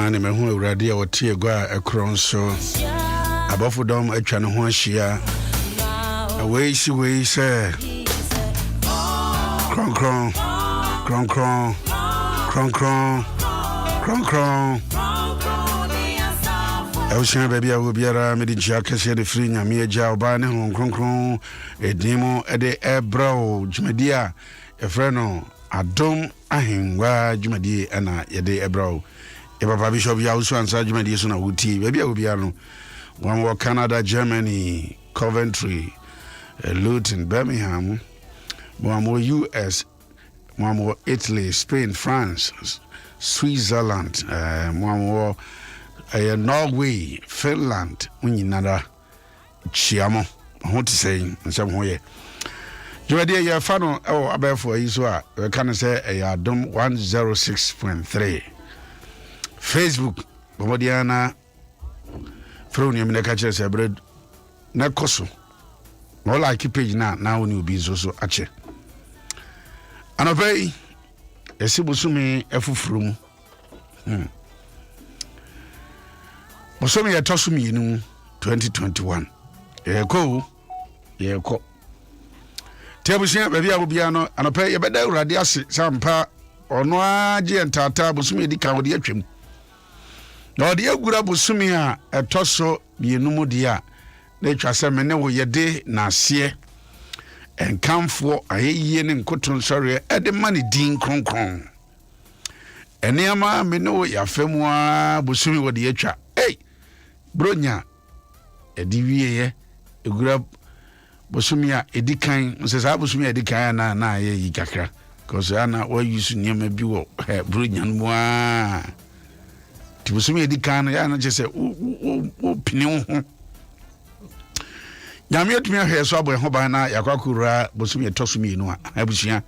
ne me hu awurade a wotie gwa ekron so abofodom atwa ne ho ahia away say kron Ocean baby I will be a medicia kese de free nyame agya oba ne ho kronkron edimo ede ebro djumadia e freno adom ahenwa djumadie ana yede ebro e papa bishop ya usu ansa djumadie so na wuti baby I will be no one war Canada, Germany, Coventry, Luton, Birmingham, one more US, one more Italy, Spain, France, Switzerland, one more Norway, Finland, nada chiamo. What to say in some way. You are dear fano oh about for Israel. We can say a dom 106.3. Facebook, Bomodiana, Fronium Nekacha Sabred, Nakoso. No like page now when you be so ache. And obey a Sibusumi Efufrum. Osome yatosumi inu 2021 yeko tebusia baby abobia no anope yebeda urade ase sampa ono age entata bosumi edika wode atwem na wode agura bosumi a etoso bienu mu dia na etwa se me ne wo yede na ase enkamfo ayeye ne nkoton sori ede mani din kronkron eniama me ne wo yafemu a bosumi wode atwa bronya ediwie egura bosumia edikan nsesa bosumia edikan na ye yi kakra cause ana wa use niam bi wo bronya no a ti bosumia edikan ya na chese o pini ho nyame atumi ahwe so abo ho ban na yakwakura bosumia tosumi no a abusia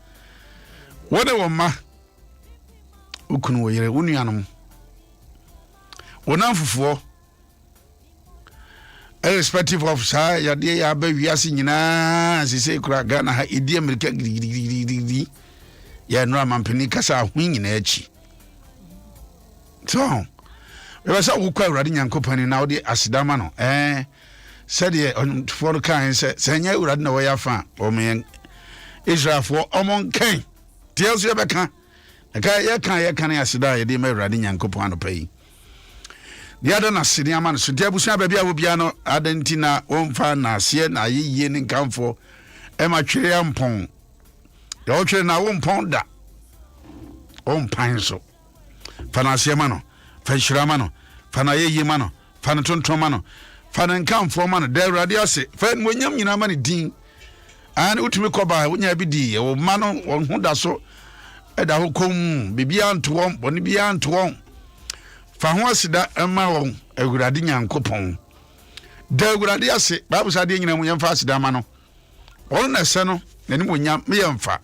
wode wo ma ukunu wo yere unuanom wonamfofo irrespective of sa ya de ya ba wiase nyina sese kura Ghana ha edi America gidi ya no amampeni kasa hu nyina achi so we sa wo kwa urade nyankopani na wo de asidama no said ye for kan se nya urade na wo ya fa o me Israel for omon kan tiel so ye beka ya kan asida ye de ma urade nyankopani no pai the other na senior man so dia busia bia wo bia no adentina wonfa na ase na yeye ne nkamfo e ma twere ampon ya wo twere na wonpon da wonpan so fa na ase ma no fa hira ma no fa na yeye ma no fa na tonton ma no fa na nkamfo ma no da urade ase fa nwonyam nyina ma ne din an utumi koba wonya bi di ye wo ma no won hu da so e da ho kom bibia nto boni bia nto fa ho asida ema won agurade nyankopon da agurade ase babu sa de nyina mu yemfa asida ma no won na se no nani mu nya me yemfa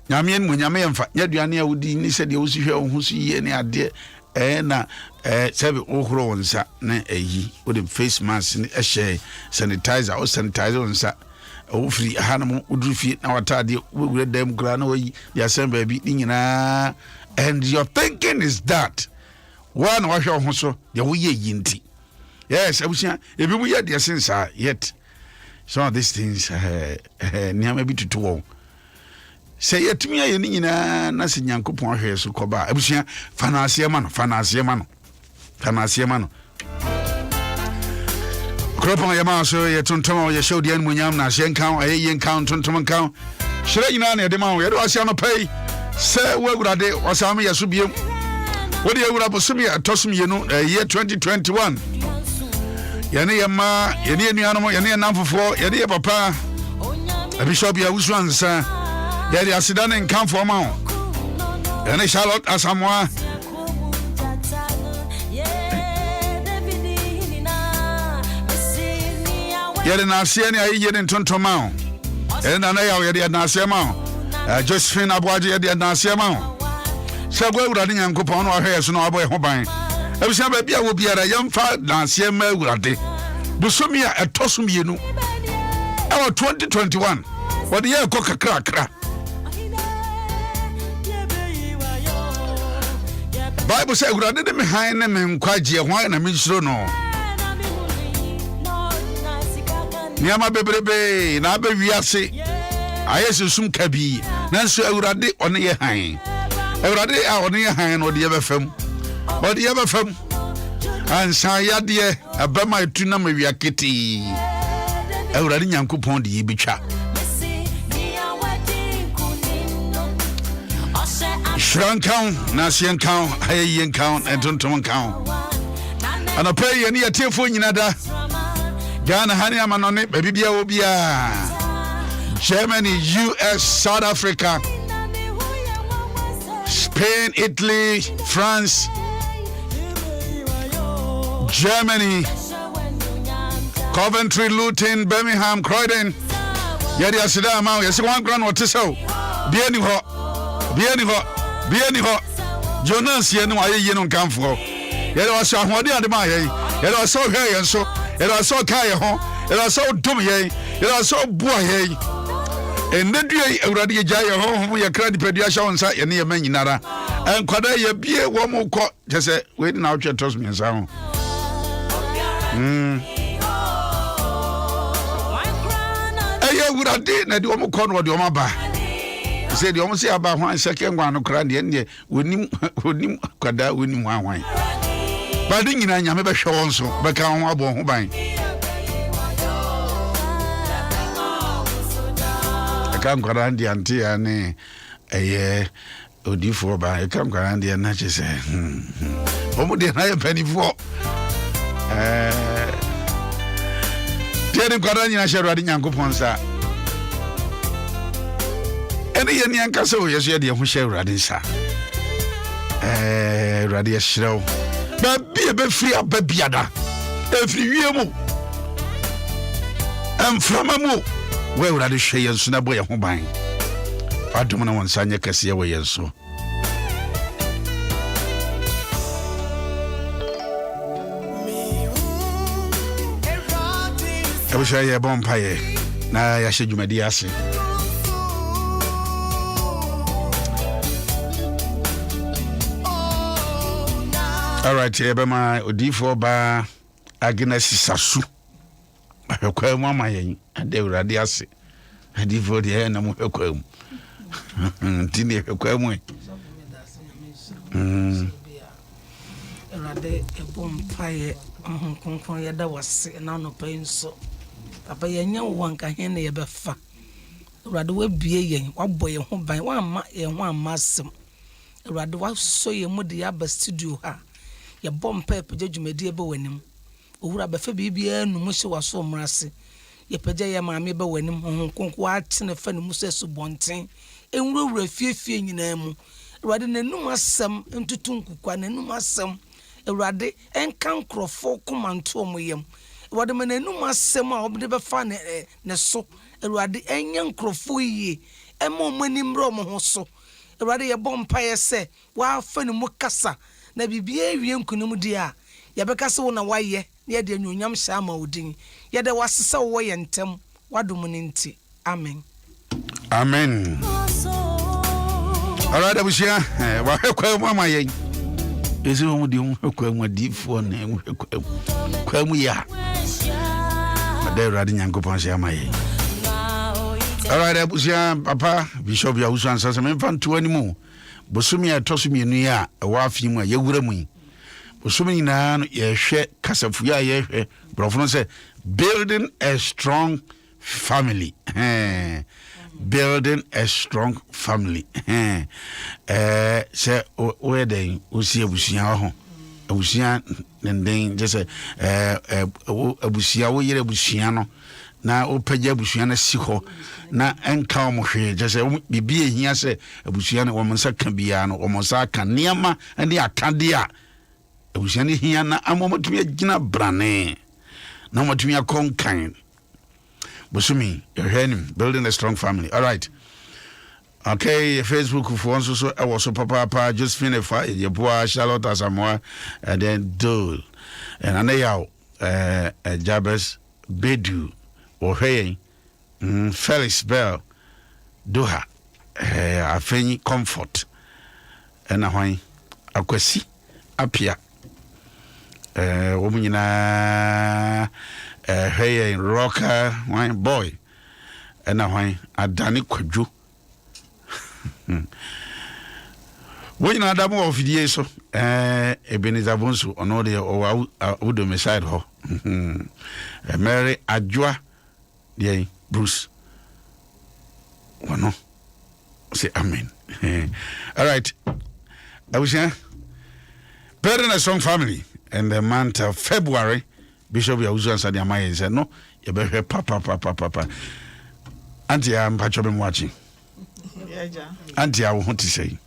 nyame mu nya me yemfa nyaduane awudi ni se de wo sihwe wo hu su ye ne ade na sebe ohuro wonsa na eyi wo de face mask ni ehye sanitizer o sanitizer wonsa o free hanam udrufi na watade wo gure dem kura na oyi ya semba bi nyina and your thinking is that one wa hwe ho so de wo ye yinti yes abusia ebi mu ye de sensa yet some of these things niam bi tutu wo say yetumi aye ni nyina na se nyankopon ahwe so koba abusia fanase ma no Kropon yama so ye tontomo ye show de munyam na hye nkan aye ye nkan tontom nkan hire nyina na de ma wo ye do asia no pai se wo agurade wasame ye so biem wodi agura bosumi atosumi ye no year 2021 yene yema yene nuanom yene namfofo yene ye papa bishop ya usu ansa yede asida ne nkan fo ma ho yene Charlotte Asamoah yede na asie ne aye ne tontoma ho yede na ya yede na asie ma ho Josephine Aboaje yede na asie ma ho sagwa urade nyankopon no ahwe so no aboy ho ban ebisa ba bia wo biara yemfa na asie ma urade busumi a etosumi enu awa 2021 wode ye ko kakra Bible say urade de me han ne me nkwaje hwan na me nsuro no niama bebrebe na ba wiase ayese sum kabi nanso urade one ye han urade a one ye han no de ye befam ode ye befam ansa yade abama etu na mawia keti urade nyankopon de ye betwa Shran count, Nasian count, Hayan count, and Tonton count. And a pay any a tear for Yinada. Ghana Haniaman on it, baby Obia. Germany, US, South Africa, Spain, Italy, France, Germany, Coventry, Luton, Birmingham, Croydon. Yadi Asida Mount, yes, one grand or so. Bieni ho Jonas ye no aye no kanfo ye do so ahode ade ma ye ye do so hwe ye so ye do so kai ho ye do so dum ye ye do so bua ye enedue awurade ye gya ye ho ye kra dipadua sha wonsa ye ne ye manyinara enkwada ye bie wo mo kɔ kese we na otwe tos mi nsa ho aye awurade na de wo mo kɔ no de wo maba say the almost say about one second one cry the end wonim kwada wonim hwan but the nyina nya me be hwe won so be ka ho abo ho ban ka kwada ndi anti ya ne eye odifo ba ka kwada ndi na che se omo de na ye panifo tiene kwada nyina hwe rade nyankopon sa ene ye ni anka se o yeso ye de ho hye urade sa urade ye hyerew ba bia be firi ababiada e firi wiemu amframa mu we urade hye ye nso na bo ye ho ban adom na won sanye kase ye we ye nso abusha ye bompa ye na ya hye dwumadi ase. All right, Ebema Odifo ba Agnes Sasu. Akwa mu amayen ade urade ase. Adifo de na mu akwa mu. Ntini akwa mu. Urade ebom paye konkon ye da wase na no pain so. Papa ye nya wanka hen na ye befa. Urade wa bie yen, wa boye ho ban, wa amma ye ho amasem. Urade wa so ye mu de ya ba studio ha. Ya bom pepe djumedi ebe wanim owura befa bibia nu mu hye waso mrase ye pagya ye maame be wanim honkonko atene fa ne musesu bonten enwurawura fiefie nyina mu ewrade nanum asem entutu nkukwa nanum asem ewrade enka nkrofo komanto omyem ewrade mananum asem a obde befa ne so ewrade enya nkrofo yie ema omanimro mo ho so ewrade ye bom paye se wa fa ne mu kasa na bibia ewie nkunum di a ya beka se wo na waye na ye de nyonyam sha ma odin ye de wasesa wo ye ntem wadom ne nti amen amen alright abushia wa kwa mu amaye ezi wo di wo kwa mu adifo na wo kwa mu ya ade radi nyankopon sha amaye alright abushia papa bishop ya usu ansa se me fanto animu bosumi atosumi enu ya wa afimu a yewura mu bosumi na no ye hwe kasafu ya ye hwe brofo say building a strong family building a strong family say we den osi abusia ho abusia den je say abusia wo yere abusia no na opagya abusia na si ho na enka mo hwe je se bibi ehia se abusia na wo nsa ka bia no wo nsa ka niama ene akade a abusia ne hia na amomotumi agina brane na motumi akonkan bosumi you're building a strong family. All right, okay, Facebook for once so I was so papa just finish your boy Charlotte Asamoah and then Dole and anayao Jabez Bedu or hey Felix Bell Doha afeni comfort and ahwan akwasi apia womunyina hey rocker wine boy na wine adane kwadwo wonyina adamu ofidie so Ebenezer Bonsu ono de o domicile ho Mary Adjoa de Bruce wano say amen. All right, I was here building a strong family in the month of February. Bishop Yahuzu and Sadia Maya said no, you better papa auntie I'm patching watching auntie I want to say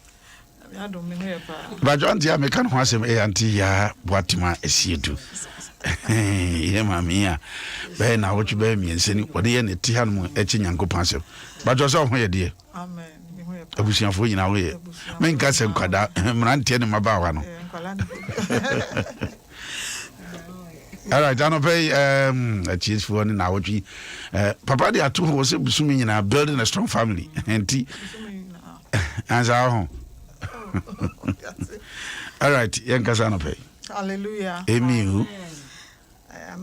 but auntie I make an awesome auntie ya Watima esiedu yeah mamia be na what you be me nseni what dey na ti han mu echi nyankopon asem but also ho ye de amen abusiafo nyina wo ye men ka se kwada mrantie ne mabawa no all right I no pay a cheese for na wotwi papa dey ato ho se busumi nyina building a strong family enti answer ho all right yen ka sa no pay hallelujah amen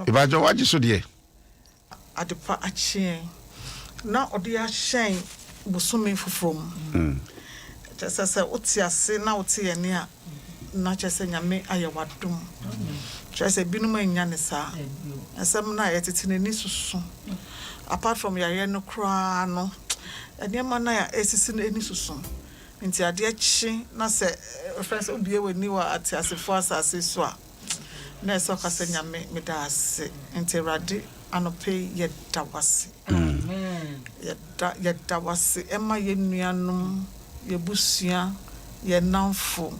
If I watch so dear adepa achie na odi ahyen busumi fofrom sese otiase na otiye a na chese nyame aye wadum chese binum anya ne sa asem na yetiti ne nisusu apart from yare no kra no enema na ya esisi ne nisusu nti ade achi na se friends obie wani wa atiase fo asase so a na so kase nyame medase nti rade anope yedawase amen yedawase ema yenuanom yebusua yenamfo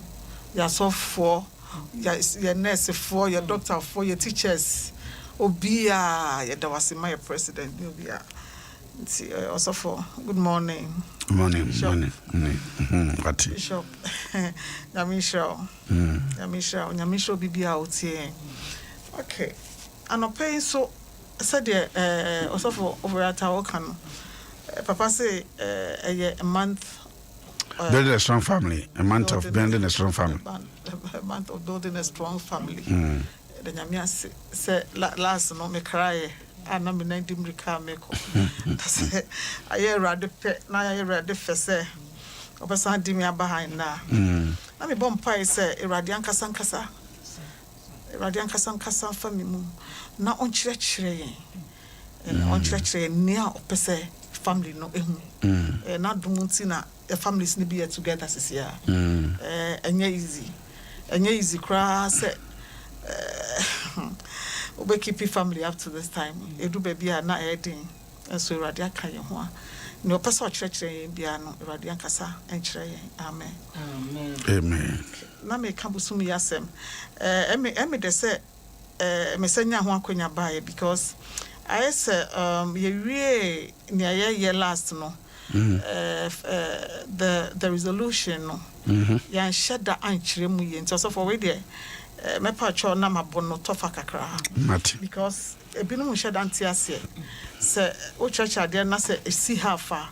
yasofo ya nurse for your doctor for your teachers obia yedawase my president obia nti also for good morning morning what Bishop Nyamisha Nyamisha bibia otie okay anope so said also for over at our can papa say a month building a strong family a month of building a strong family a month of building a strong family the nyamia say last no me cry ana me na ndim rika meko say aye rade pe na aye rade fese obesa ndim ya behind na na me bom pai say irade ankasa fami mu na onkyerɛkyerɛ yɛn ne a opese family no ehu na dumunti na the families ni be together sisia enye easy cra say we keep family up to this time edu baby na edin so irade aka ye ho a ne opese okyerɛkyerɛ yɛn bia no irade ankasa enkyerɛ yɛn amen na me ka busum yasem eme de say me senya ho akonya bae because I say ye wie ne ye last no the resolution no yan sheda ankyere mu ye nti so for we there me pa cho na mabono tofa kakra because ebinu mu sheda antiase se o church ade na se si hafa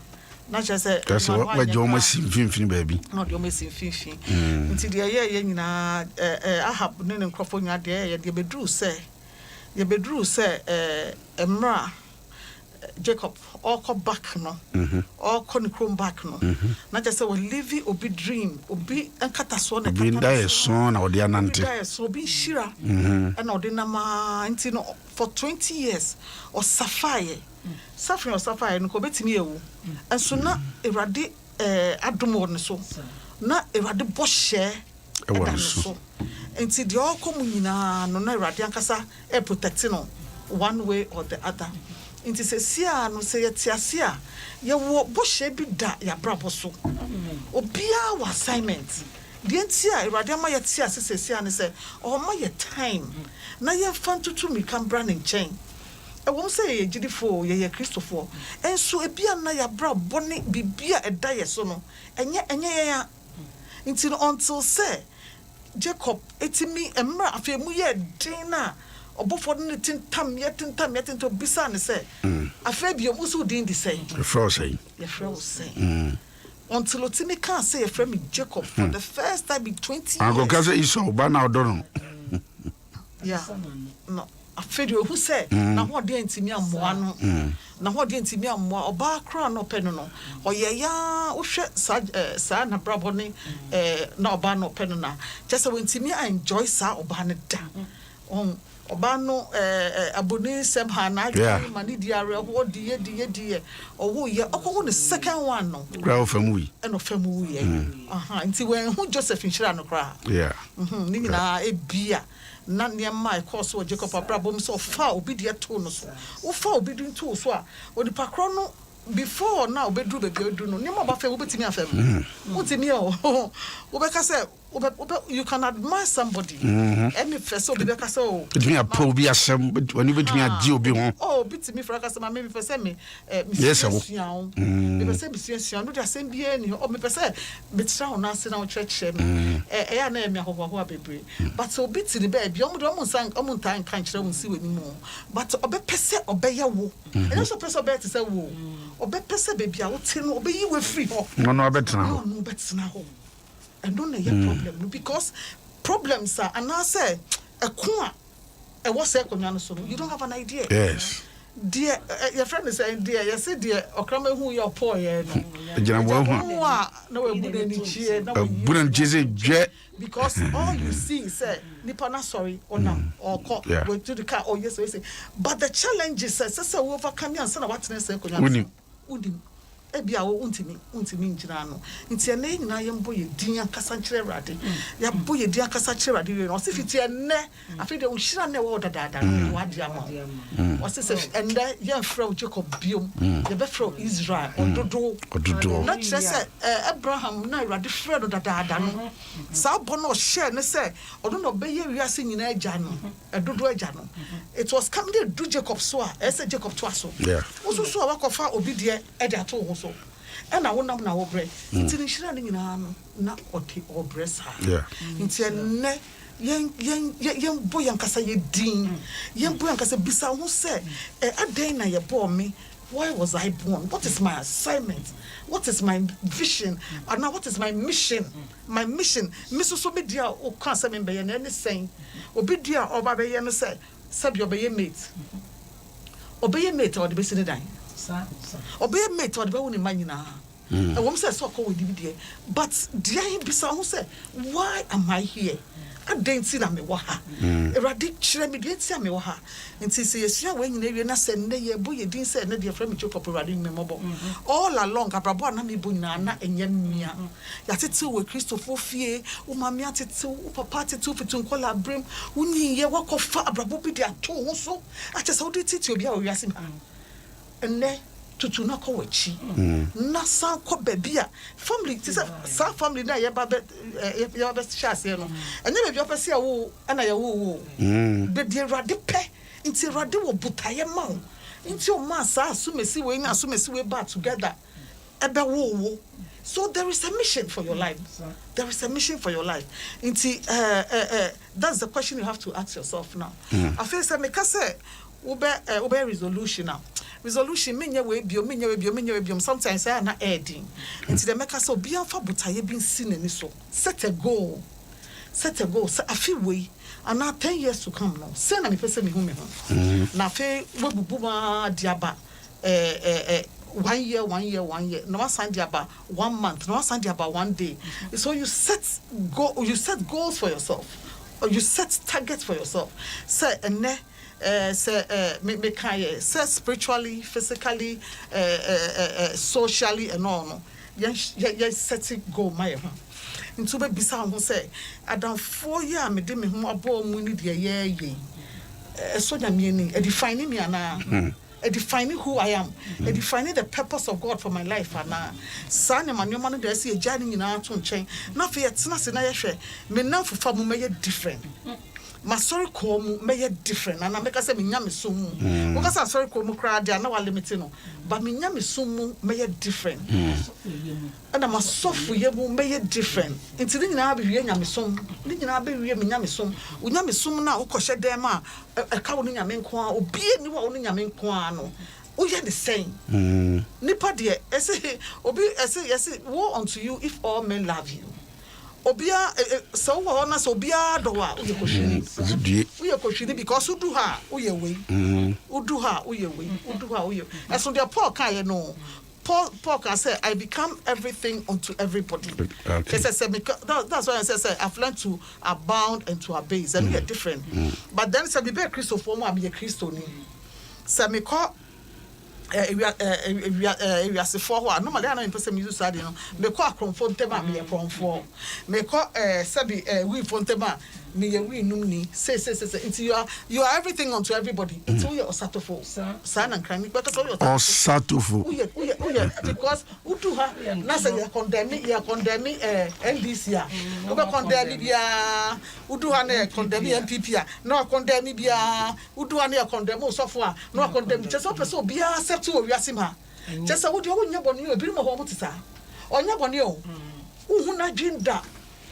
na chese wa jomo simfimfini baby no jomo simfimfini nti de ye nyina ahab ne nkrofo nya de ye de bedru se emra Jacob all come back no all come back no na chese we live obi dream obi enkataso na obi die so na odi anante die so obi shira and odi na ma nti no for 20 years or suffering no ko betimi ewu enso na Ewrade adomo ne so na Ewrade bohye e won so nti de all come nyina no na Ewrade ankasa e protect no one way or the other nti se sia no se yetiase a ye wo bohye bi da ya brabo so obia wa assignment de nti a Ewrade ma yetiase se sia ne se o ma ye time na ye fantutu mi kan bra ne nchen e won say ye gidifo ye Christopher enso ebia na ya bra bone bibia eda ye so no enye ye nti no until say Jacob etimi emra afemu ye din na obofo ne tintam yetinto bisa ne say afa bia musu din di say fro say until Otimi can't say a friend Jacob for the first time in 20 years. I go kaza iso ba na odono. Yeah. No. Afedio who said na what dey ntimi amoa no. Na what dey ntimi amoa oba kra no pe no no. Oyaya wo hwe sa na brabo ne na oba no pe no na. Just when ntimi enjoy sa oba ne da. On oba no aboni sem ha na adwuma mani diare ho die owo ye okowo the second one no Kra famu yi eno famu ye nti when hu Joseph Nshira no kra ni nyina ebia na niema course wo Jacob abrabom so fa obi de to no so wo fa obi din to so a onipa kro no before now obedru be bedu no niema ba fa wo betimi afam wotimi o wo be ka say you can admire somebody any first so be ka say o betimi apo obi asem when you betimi adi obi ho oh betimi fra ka say ma me pese me yes me pese me no dia sem bia ni o me pese betra ho na se na o church me ya na me ahoho abebre but obi ti ni ba bia omo san omo ntan kan kire won si wani mu but obe pese obe ye wo ene so pese obe ti say wo obe pese be bia wo ti no obe yi we free ho no betena ho no betena ho and don't have problem because problems are and I say a what's so you don't have an idea. Yes. Dear your friend is saying dear you say dear okrama who your poor because all you see say nipa na sorry or now or call go to the car or yes say but the challenge is say we overcome and say what na say konya udim ebia wo untimi njina no nti ene nyina yembo ye din akasa nkire rade ya bo ye din akasa nkire rade no se fiti ene afi de unhira ne wo dadaada no wade ama o se se ende ye mfra Jacob biom ye be fra Israel ododo na kire se Abraham na rade fra no dadaada no sa bo no share ne se odo no be ye wiase nyina agya no edodo agya no it was coming to do Jacob so a say Jacob to aso oso so awakofa obi de e de ato ho so and I won't know now bread. It's in Shirley na obresa. It's a ne young boy and Cassa ye dean. Young boy and Cassa Bisa who said, a day na ye born me. Why was I born? What is my assignment? What is my vision? And now what is my mission? My mission. Mrs. Obedia or can't be any saying. Obedia or Babayan said, Sub your bay mate. Obey a mate or the basin dying. Obey a mate or the bone in Manina. A woman says, so call with DVD. But dear Bisa who said, why am I here? I didn't see them. Waha. A radic chiremi didn't see me. Waha. And since yes, you when you na send ye boy, you didn't say, dear friend, you copy riding memorable. All along, Abrabana mi bunana and Yemia. Yatitu with Christopher Fie, Umamiatitu, Papati two for to call a brim, Uni ye walk of far Abrabopi, they are two so. I just how did it to be our yasim. And ne to knock away chi. Nasa ko bebia. Family, some family na your best chance, you know. And then your person woo, and I woo. The dear radipe, into radical butaya mount. Into your mass, assume we back together. Ebe woo. So there is a mission for your life. There is a mission for your life. That's the question you have to ask yourself now. I feel say make say ube resolution now. Resolution menya we bio sometimes I na adding. Into the make say obi anfa botaye bin sin ani so. Set a goal. Say I feel we and now 10 years to come now. Say na me pese me hu me ho. Na fe we bubu ma diaba 1 year. No one signed about 1 month. No one signed about 1 day. So you set goals for yourself, or you set targets for yourself. Say say spiritually, physically, socially, and all. Yes, setting goal my. Into be bisa who say, I done 4 years. Me de me who abo money the year. So na meaning defining me ana. Defining who I am, defining the purpose of God for my life, and son and my new man, there's a journey in our own chain. Not for yet, nothing I share. Me now for far may different. My sorry call may different, and I make us say, Minyami sumu. Because I'm sorry call crowd, they are now limiting, but Minyami sumu may different. And I'm a soft for you may different. Until then, I'll be hearing Yamisum, Lina I'll be hearing Yamisum, Unyamisum now, Kosha Dema, a cow in Yamin Kwa, or be anyone in Yamin Kwano. oh yeah the same nipa de ese obi ese woe unto you if all men love you obia so wo na so obia do wa uye koshini because udu ha uye we udu ha uye we udu ha uye so the Paul kan no Paul can say I become everything unto everybody. Okay. That's why I say I've learned to abound and to abase and we are different. But then say be Christopher mo be Christo ni. Say me call we are se for normally I know in person use sad no me call akronfo ntema me akronfo me call say be we for ntema me we num ni say until you are everything unto everybody until you are osatofo san and cranny because you are osatofo because utu ha na say you condemn NDC ya we condemn bia udu ha na condemn MPP ya na condemn bia udu ha na condemn osofo a na condemn just person bia accept o wiasim ha just wo de wo nya boni o bi mo ho mutisa onya boni o uhu na jinda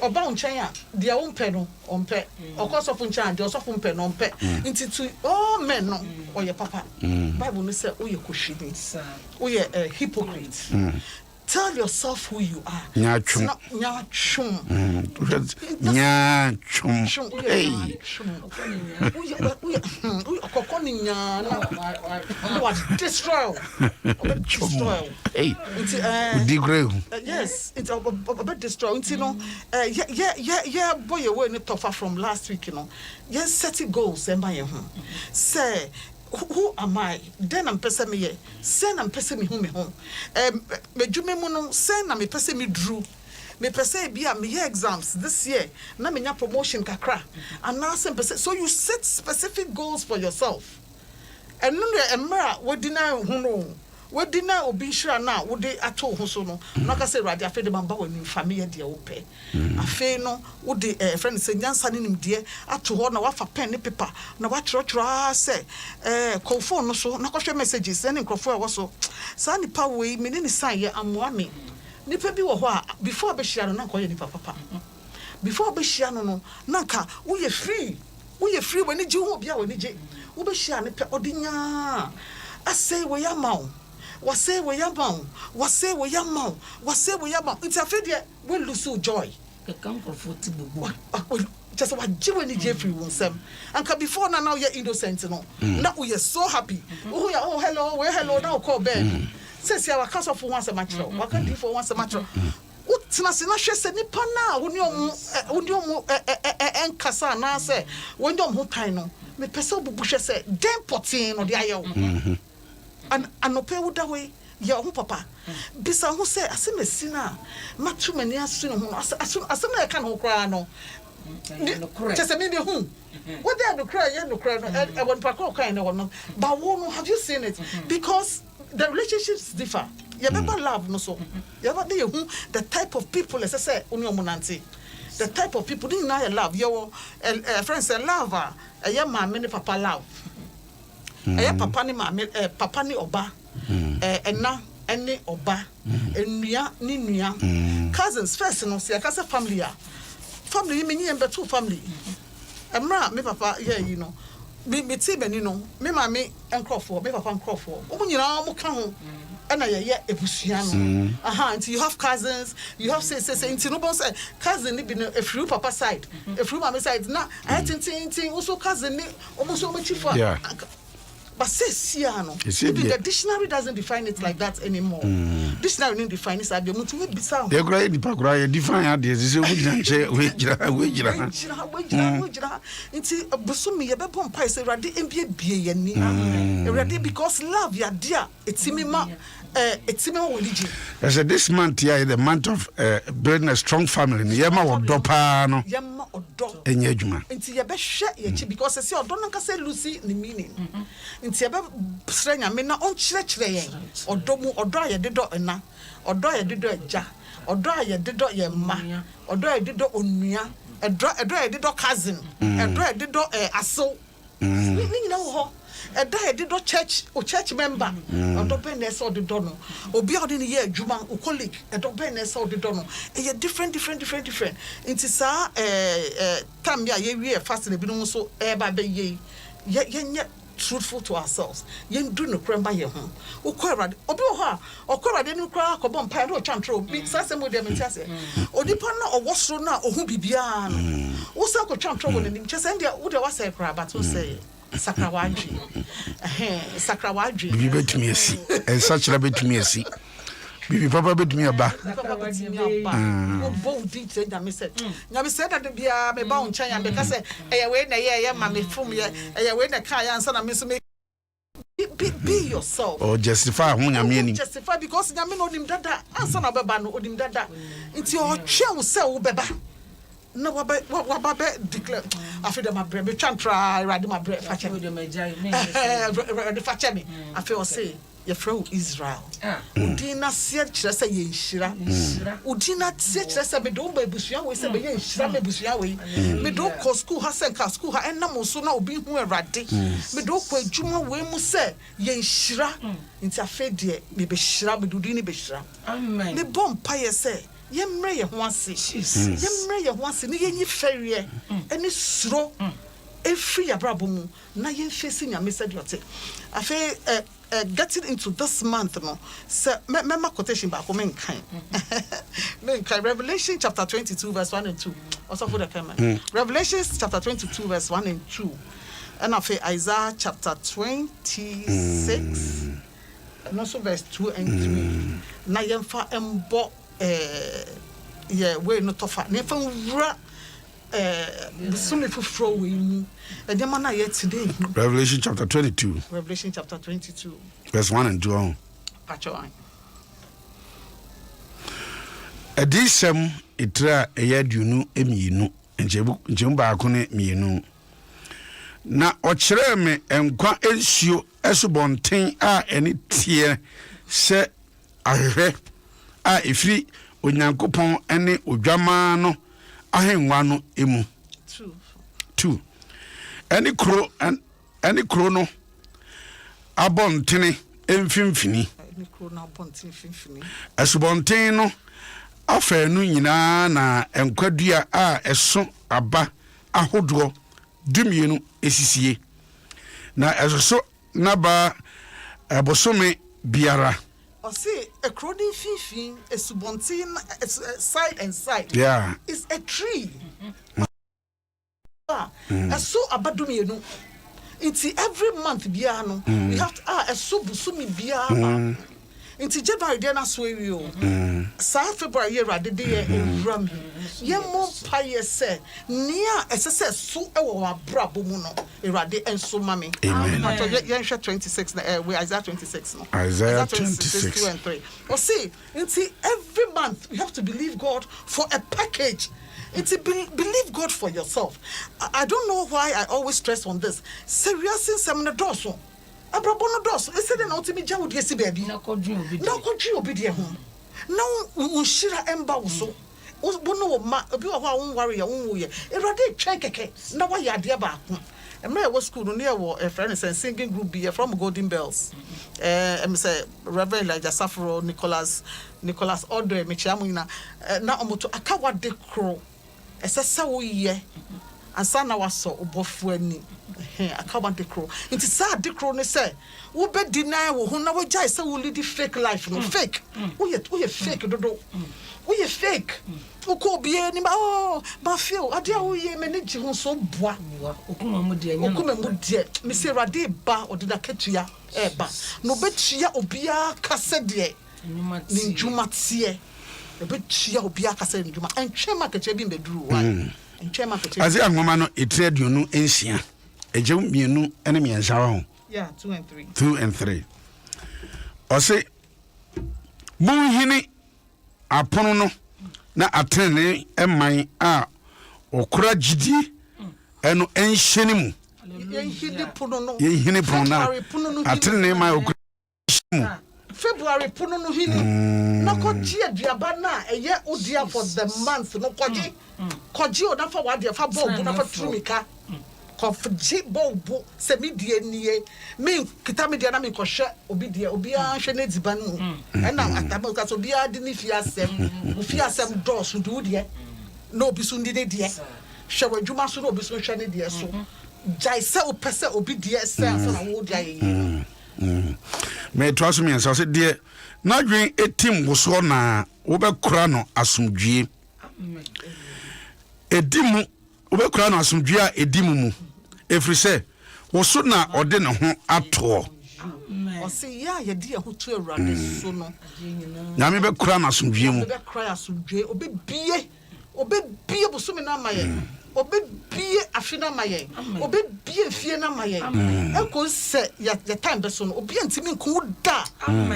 oba unchen a dia umpe no ompe okosofo nchan dia osofo umpe no ompe nti to all men no oye papa bible no say oye koshini oye hypocrite tell yourself who you are nyachum hey okokoni nya na what destroy hey degrade yes it's about destroy you know yeah boy away no tougher from last week you know yes set goals and by say who am I? Then I'm person me ye. Sen I'm person me home. Me jume mono sen na me person me drew. Me person be me year exams this year. Na me nya promotion kakra. And now sen person. So you set specific goals for yourself. And no emra we deny who no. We deny obi sure na we dey ato ho so no. Na ka say radio afi de mamba woni family de ope. Afi no we dey friend say nyansa ne nim de ato ho na wafa pen ne paper na wa tro say call phone no so na ko hwe messages send nkrofo e wo so. Sa nipa we me ne sign ye amoa me. Nipa bi wo ho a before be hia no na ko ye nipa papa. Before be hia no na ka wo ye free. Wo ye free we ni ji ho bia we ni je. Wo be hia ne pe odinya. Asay we ya mawo. Wase we yamau it's a fed we lose joy ke kan comfortable just what jiwe ni Jeffrey wonsem anka before now you're innocent no now we are so happy oh hello now call Ben says ya waka so for once a match waka di for once a match utina se na hwe se nipa na woni omu enkasa na se woni omu tan no me pese obubu hwe se den potin no de ayewo and anope wuda we ya ho papa bisa ho say asemesi na matu mani asu no ho asem na ka no kra no just me be hu what they no kra no e won pa ko kan no but wo have you seen it because the relationships differ you never love no so you never dey hu the type of people as I say oni omunante the type of people didn't know love your friends say love ya ma me papa love papa ni mama papa ni oba ena ene oba enua ni nua cousins first no say akasa family me nyi embeto family emra me papa you know me ti beni no me mama enkrofo me papa enkrofo omo nyina mo ka ho ena ye ebusua no until you have cousins you have say until no bon say cousin ni bi no efru papa side efru mama side na tin also cousin ni omo so omo chifa but the dictionary doesn't define it like that anymore. Dictionary doesn't define it as mutu we bisa. They cry the pakura you define how they say we jira. Nti busumi ye be bom pai say rade mbie bie ye ni. Rade because love ya dear etimi ma religion. I said this month here the month of building a strong family. Yema odo pa no. Yema odo. Enye adwuma. Nti ye be hwe ye chi because say odo no nka say Lucy ni meaning. Nti ye be srenya me na on chire yen. Odo mu odo aye dedo na. Odo aye dedo eja. Odo aye dedo ye ma. Odo aye dedo onua. Odo aye dedo cousin. Odo aye dedo aso. Ni nyina wo ho. Eda did church member odo ben na so de do no obi a odi ne ye adwuma o colleague edo ben na so de do no e different nti sa time ya ye wie fast na bi no so e ba be ye truthful to ourselves. Yen do no cremba ye ho. Ukwara obi ho a okwara de no kra akobom pa no twantro bi sase mo de mentiase. Onipa na owosro na ohu bibia no. Wo sa ko twantro wo nim chese ndia wo de wasa kra but wo say sakrawadwi. Sakrawadwi. Bibi betumi asi. Ensa kira betumi asi. Bibi papa betumi aba. Both did say that me said. Now me said that bia me ba uncha ya be ka say eh we na ye ma me fom ye eh we na ka ya ansa na me so me be yourself. Or justify ho nyame ani. Justify because nyame no nim dada ansa na beba no odim dada. Nti o hwe wo se wo beba. Na waba declare after them my be try ready my bread fa che me ready fa che me after o say your friend Israel udina sia kire say ye nhira udina sia kire say me do ba busua we say be ye nhira me busua we me do ko school ha say ka school ha enam so na obi hu erade me do ko adwuma we mu say ye nhira nti afa de me be hira me do ni be hira amen me bom pa ye say yemre ye ho ase yemre ye ho ase ne yenyi ferie eni suro efri yabrabo mu na yemfesi nyame said yote afa getting into this month no so me quotation ba ko men kan Revelation chapter 22 verse 1 and 2 also for the comment Revelation chapter 22 verse 1 and 2 and afa Isaiah chapter 26 and also verse 2 and 3 na yemfa embo yeah we no tofa ne fa wura sumi fufro we mu e dem na yet today Revelation chapter 22 verse 1 and 2 pacho Edisem itra eyaduनु emienu njebu ba ko ne mienu na okire me enkwa ensuo esobonten a eni tie se ahwe a efiri onyankopon ene odwama no ahenwa no emu 2 eni kro no abontene emfimfini eni kro na abontene emfimfini esobonten no afanu nyina na enkwadua a eso aba ahodo dumienu esisie na esoso na ba ebosome biara or see a crowding fifin a subontin side and side it's a tree so abadumienu it's every month biano we have to a subusumi biara into January dey na so wi o sa February year rade dey enram ye mo paye se nia esese so e wo abrabo mu no erade enso mame amen ye 26 na we Isaiah 26 no Isaiah 26 2 and 3 or see into every month you have to believe God for a package. It's believe God for yourself. I don't know why I always stress on this. Seriously, seminar doso. Abrabono doso. I said na ultimate jawu die si baby. Na kodwi obi die ho. Na unshira emba wo so. Bono wo ma obi wo ha won worry ya won wo ye. Erade twen keke. Na wa ya de ba ko. Emre wo school no near wo friend and singing group be from Golden Bells. Em say Reverend Elijah Safro Nicholas Audrey mechiamu na omoto akawa de kro. Esesa wo ye ansa na waso obofu ani akawa de kro. Nti sa de kro ne say wo be deny wo ho na wo jai say wo lead fake life no fake. Wo ye fake dodo. Wo ye fake. Oko bie ni ba feel ade a wo ye manage ho so boa. Okuma mu de me say rade ba odida ketua ba. No betua obia kase de. Ni jumatie. Betua obia kase ni juma. Entwe market bi mbeduru wa. Entwe market. Azi angoma no etrade no ensia. Ejem mienu ene miensa ho. Yeah, 2 and 3. 2 and 3. Ose buhini apono no na atene eman a okura gidi eno enhyeni mu yenhini pono na atene eman okura mu February pono no hini na koji aduaba na eye odia for the month no koji o na fa wade fa bulb na fa trumika kofji bulb se medie nie me kita media na me kohwe obidie obi a hwe na diban mu na ataba ka so obi a de ni fi asem dos do de na obi so ndi de hwe wadwuma so na obi so hwe ne de so jaise opese obi die se ansa na wo dia ye me to aso me nsa se de na dwen etim wo so na wo be kura no asomdwie edimu wo be kura no asomdwie a edimu mu efri se wo so na ode ne ho ato o se ya ye de ho to Awurade so no na me be kura no asomdwie mu be kura asomdwie obebie busumi na maye obebie afina maye obebie fie na maye e ko se ya time be so no obi antimi nko da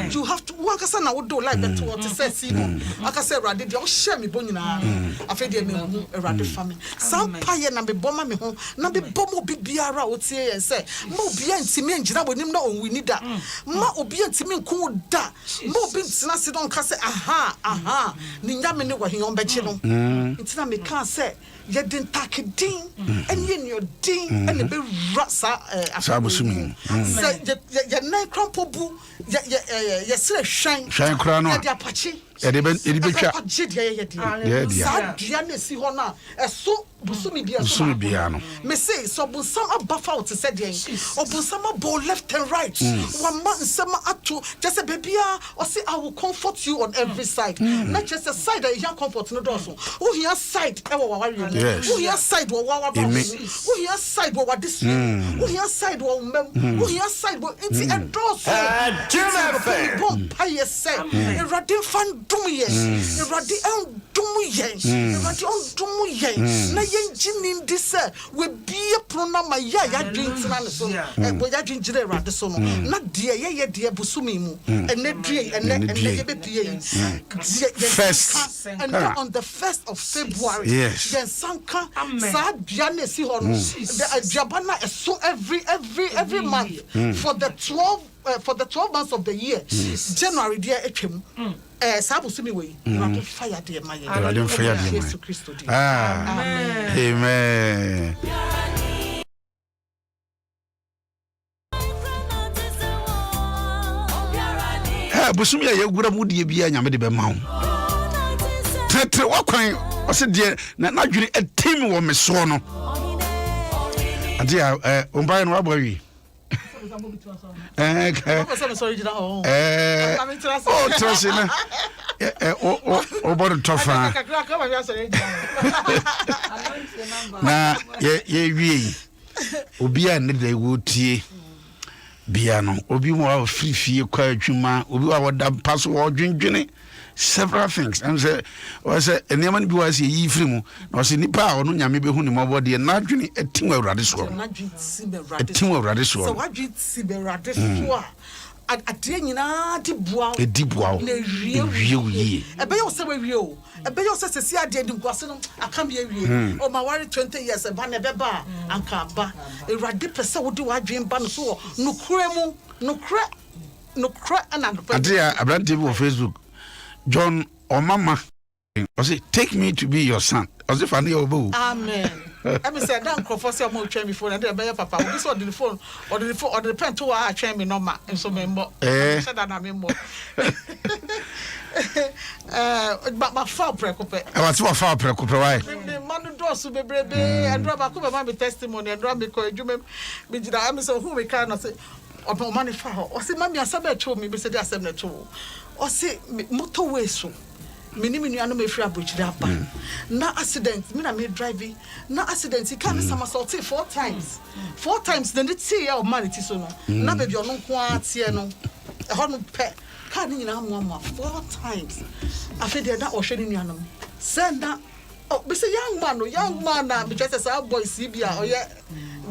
you have to work asa na wo do like that what say Simon aka say Awurade de o share me bonyina afa de me hu Awurade fa me sa paye na me boma me ho na me bomo bibiara wo tie ye say ma obi antimi ngina bonim na onwini da ma obi antimi nko da ma obi ntina se don ka say aha ni nyame ne wo hion be chi no ntina me kan say ye din takedin enye ni odin ene be rasa abusumi say ye nan krampo bu ye sere hwan kra no ye de apache edi betwa apache de ye de sa dia na si ho na eso busumi bia no me say so busam abafa what said yen obusam abo left and right one man nsema ato just a baby or say I will comfort you on every side not just a side that you comfort no do so who here side e wo wa who here side wo wa who here side wo wa this who here side wo mem who here side wo inti e do so bon paye say Awurade fan dum ye Awurade en dum ye Awurade on dum ye na yenjini ndi se we bie pronama ya dwintina ne so bo ya dwinjire Awurade so no na de ye de busumi mu ene due ene ye be pie first and on the 1st of February yes sanka sa dua na si ho no diabana eso every month for the 12 months of the year January dia etwem sabusumi we Awurade fire de maye Awurade fire de Jesus Christ de amen busumi ya gura mu de bia nyame de be ma wo tete wakwan o se de na dwene etim wo me so no ade ombaye no abwawi trust na o tofa na ye wie obi a ne da wo tie bia no obi mo a free kwa adwuma obi wa woda pass wo dwendwene several things and say was enema bi was yi free mu na was nipa a ono nyame be hu ni mo bode na dwene etim Awurade so etim Awurade so so wadwi si be Awurade so a ade nyina de bua na wie ebe yo se we wie o ebe yo se sesi ade di nkwase no aka be wie o ma ware 20 years ba na beba anka ba Awurade pese wo de wadwen ba no so nukre ana ade abrante bi on Facebook John Omama was it take me to be your son as if I knew obo amen I me say dan crofo say mo twa me phone and be papa we so the phone or the pen to a twa me normal so me mbo say that na me mbo ba fa prekope I was fa prekope why the man do so bebrebe and drop ba ko be my testimony and drop me ko adwuma me gida am say who we can say obo man fa o say mami asaba echo me be say the asem na echo o say motorway so miniminu anu me free abrochide apa na accident me na me driving na accident he can somersault 4 times then it see your humanity so no na baby ono nko atie no e ho no pe ka ni nyina mo 4 times afi de da o hwe ni nuanum send na oh be say young man na be just say boy CBA or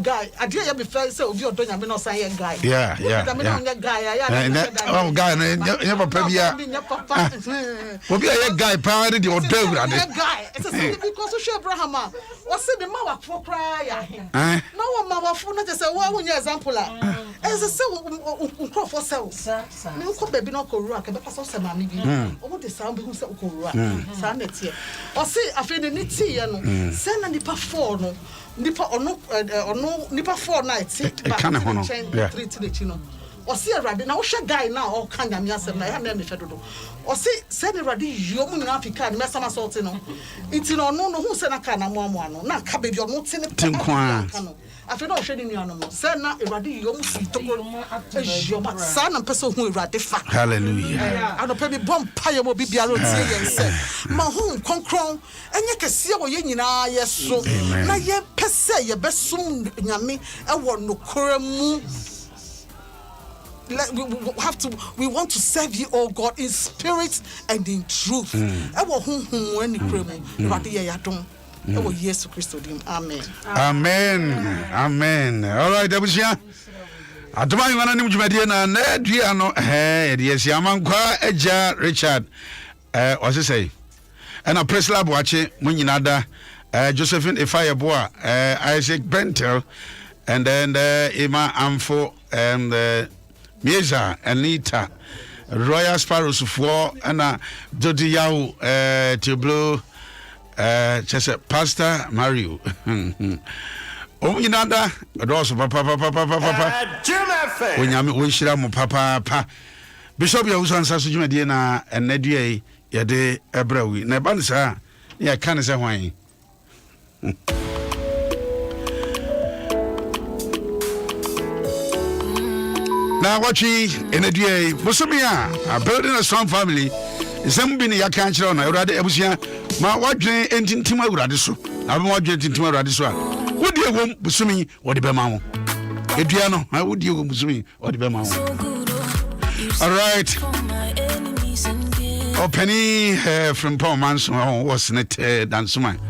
guy ade ya be fair say obi odo nyame no san ye guy yeah guy ya oh guy na papa bia obi ya guy pa de odo Awurade guy it's say because so Abraham o say be ma wa fo kra ya na wo ma wa fo na just say wo nya example a it's say unkro for sell me ko baby no ko ru aka be pass so ma me bi o de sound be hu say ko ru a sa na tie o say afi ni tie no say na nipa 4 no nipa ono nipa 4 night ba kana hono 3 to the chino ɔsi awurade na wohwɛ guy na ɔka nyame asɛm na ɛha na mehwɛ dodo ɔsi sɛ ne awurade yio mu nyinaa fika ne mɛsama sɔɔte no nti na ɔno no hu sɛ na ka na moamoa no na ka baabi ɔno te ne Tinkwa. afei na ɔhwɛ ne nuanom no sɛ na awurade yio mu firi tokoro ayioma saa na mpɛ sɛ ɔhu awurade fa Hallelujah. anɔpɛ bi bɔ mpayɛ ma obi biara ɔtie yɛn sɛ ma ho nkronkron ɛnyɛ kɛseɛ wɔ yɛn nyinaa yɛ so na yɛpɛ sɛ yɛbɛsom nyame ɛwɔ nokora mu we want to serve you, oh God, in spirit and in truth. Ewo honhom ani kura mu Awurade yɛ yadom ewo Yesu Kristo dim. Amen. Amen. All right, Abusia. Atoma ywana nim dwumadie na dua no de yesi amankwa agya Richard ɔse sɛ ɛna Presla Boache mo nyina da Josephine Ifayeboa Isaac Bentel and then Emma Amfo and Mieza Anita Royal Sparrows for and Dodi Yao Tiblo Chese Pastor Mario Nyinada also papa Onyame wonhyira mo papa Bishop ya uso ansa so dwumadie na enadua ye de ebrawi na ba nsa ya kan se hwan na watchi enadua bosomia a building a strong family isem bi ne ya kan kire na Awurade abusia ma wadwen entintim Awurade so na ba wadwen entintim Awurade so a wodi ewom bosomi wodi be ma wo edua no wodi ewom bosomi wodi be ma wo. All right. Penny from Paul Manson was net dancement.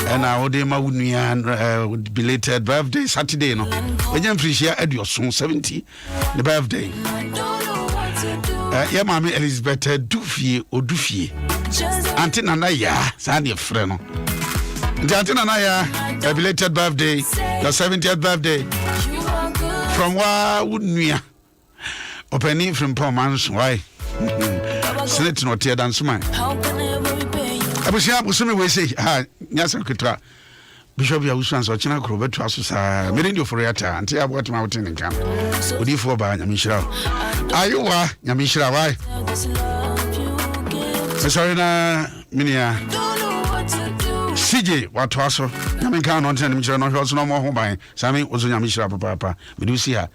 And I would ma would belated birthday Saturday no. When you appreciate at your son 70 the birthday. Yeah, Mammy Elizabeth Dufie or Dufie. Auntie Nanaya, Sandy Freno. Auntie Nanaya, a belated birthday, your 70th birthday. From where wouldn't we? Penny from Paul Manson, why? Snitch no tear dance man. Abusia busumi we say nyasa kutra Bishop ya usuan so china kro betu asusa merendio for yata anti abot mountain nkan odi fo ba nyamishira ayuwa nyamishira why sorry na minia CJ watu aso nyamenka no ntena nyamishira no hwo so no mo ho ban sami ozo nyamishira papa we do see her